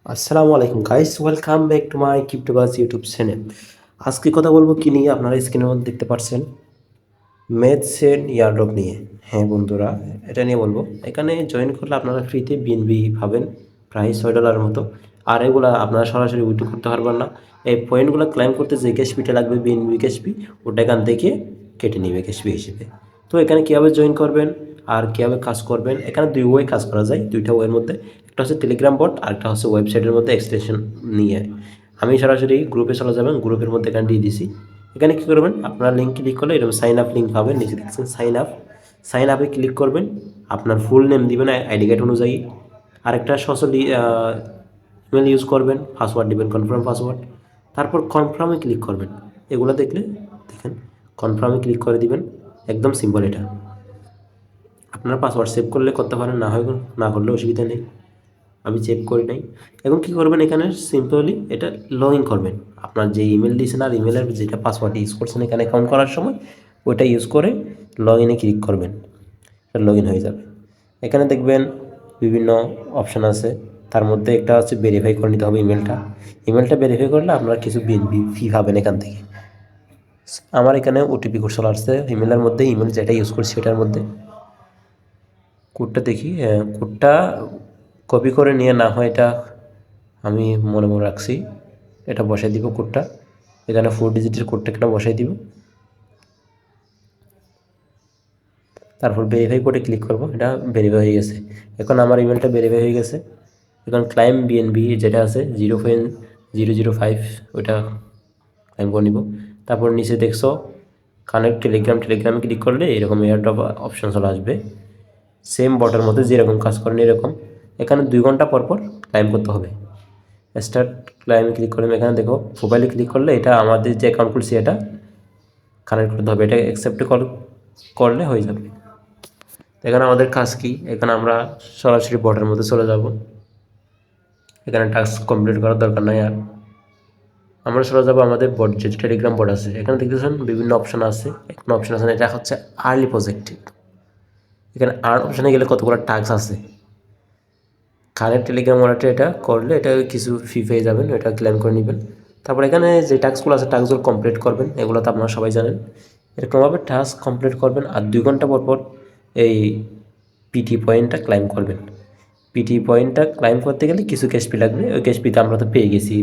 আসসালামু আলাইকুম guys, welcome back to my Cryptobuzz YouTube channel. আজকে কথা বলবো কি নিয়ে? আপনারা স্ক্রিনের মধ্যে দেখতে পাচ্ছেন ম্যাথসের ইয়ারড্রপ নিয়ে। হ্যাঁ বন্ধুরা, এটা নিয়ে বলবো। এখানে জয়েন করলে আপনারা ফ্রিতে বিএনবি পাবেন প্রায় $6 মতো। আর এগুলা আপনারা সরাসরি উইথড্র করতে পারবেন না। এই পয়েন্টগুলো ক্লাইম করতে যে ক্যাশপিটা লাগবে, বিএনবি ক্যাশপি, ওটা এখান থেকে কেটে নেবে ক্যাশপি হিসেবে। তো এখানে কীভাবে জয়েন করবেন আর কীভাবে কাজ করবেন, এখানে দুই ওয়ে কাজ করা যায়, দুইটা ওয়ের মধ্যে। একটা হচ্ছে টেলিগ্রাম বট, আর একটা হচ্ছে ওয়েবসাইটের মধ্যে এক্সটেনশন নিয়ে। আমি সরাসরি গ্রুপে চলে যাবেন, গ্রুপের মধ্যে এখানে দিয়ে দিছি। এখানে কী করবেন, আপনার লিঙ্ক ক্লিক করলে এরকম সাইন আপ লিঙ্ক পাবেন, নিচে দেখছেন সাইন আপ। সাইন আপে ক্লিক করবেন, আপনার ফুল নেম দিবেন আইডি কার্ড অনুযায়ী, আরেকটা সচল ইমেল ইউজ করবেন, পাসওয়ার্ড দিবেন কনফার্ম পাসওয়ার্ড, তারপর কনফার্মে ক্লিক করবেন। এগুলো দেখেন কনফার্মে ক্লিক করে দিবেন। একদম সিম্পল এটা। আপনারা পাসওয়ার্ড সেভ করলে করতে পারেন, না করলে অসুবিধা নেই। আমি সেভ করি নাই। এখন কী করবেন, এখানে সিম্পলি এটা লগ ইন করবেন। আপনার যে ইমেল দিয়েছেন আর ইমেলের যেটা পাসওয়ার্ড ইউজ করছেন এখানে অ্যাকাউন্ট করার সময়, ওইটা ইউজ করে লগ ইনে ক্লিক করবেন। লগ ইন হয়ে যাবে। এখানে দেখবেন বিভিন্ন অপশান আছে, তার মধ্যে একটা হচ্ছে ভেরিফাই করে নিতে হবে ইমেলটা ভেরিফাই করলে আপনারা কিছু ফি পাবেন এখান থেকে। আমার এখানে ওটিপি কোড চলে আসছে ইমেলের মধ্যে, ইমেল যেটা ইউজ করছি সেটার মধ্যে। কোডটা দেখি, কোডটা কপি করে নিয়ে না হয় এটা আমি মনে রাখছি, এটা বসাই দিব কোডটা। এখানে 4 ডিজিটের কোডটা একটা বসাই দিব, তারপর ভেরিফাই কোডে ক্লিক করব। এটা ভেরিফাই হয়ে গেছে। এখন আমার ইমেলটা ভেরিফাই হয়ে গেছে। এখন ক্লাইম বিএনবি যেটা আছে 0.005, ওইটা ক্লাইম করে নিব। তারপর নিচে দেখছো কানেক্ট টেলিগ্রামে ক্লিক করলে এরকম এয়ারড্রপ অপশন চলে আসবে, সেম বটের মধ্যে যেরকম কাজ করেন এরকম। এখানে 2 ঘন্টা পর ক্লাইম করতে হবে। স্টার্ট ক্লাইমে ক্লিক করলাম। এখানে দেখো প্রোফাইলে ক্লিক করলে এটা আমাদের যে অ্যাকাউন্ট খুলছি এটা কানেক্ট করতে হবে। এটা অ্যাকসেপ্ট করলে হয়ে যাবে। এখানে আমাদের কাজ কি, এখানে আমরা সরাসরি বটের মধ্যে চলে যাব। এখানে টাস্ক কমপ্লিট করার দরকার নাই আর। আমরা চলে যাবো আমাদের বট, যে টেলিগ্রাম বট আছে। এখানে দেখতেছেন বিভিন্ন অপশান আছে। একটা অপশান আছে, এটা হচ্ছে আর্লি প্রজেক্টিভ। এখানে আর অপশানে গেলে কতগুলো টাস্ক আছে। কানেক্ট টেলিগ্রাম ওয়ালেটে এটা করলে এটা কিছু ফি পেয়ে যাবেন, এটা ক্লেম করে নেবেন। তারপর এখানে যে টাস্কগুলো আছে টাস্কগুলো কমপ্লিট করবেন, এগুলো তো আপনারা সবাই জানেন। এরকমভাবে টাস্ক কমপ্লিট করবেন আর 2 ঘন্টা পর এই পিটি পয়েন্টটা ক্লাইম করবেন। পিটি পয়েন্টটা ক্লাইম করতে গেলে কিছু ক্যাশ ফি লাগবে, ওই ক্যাশ ফিটা আমরা তো পেয়ে গেছি।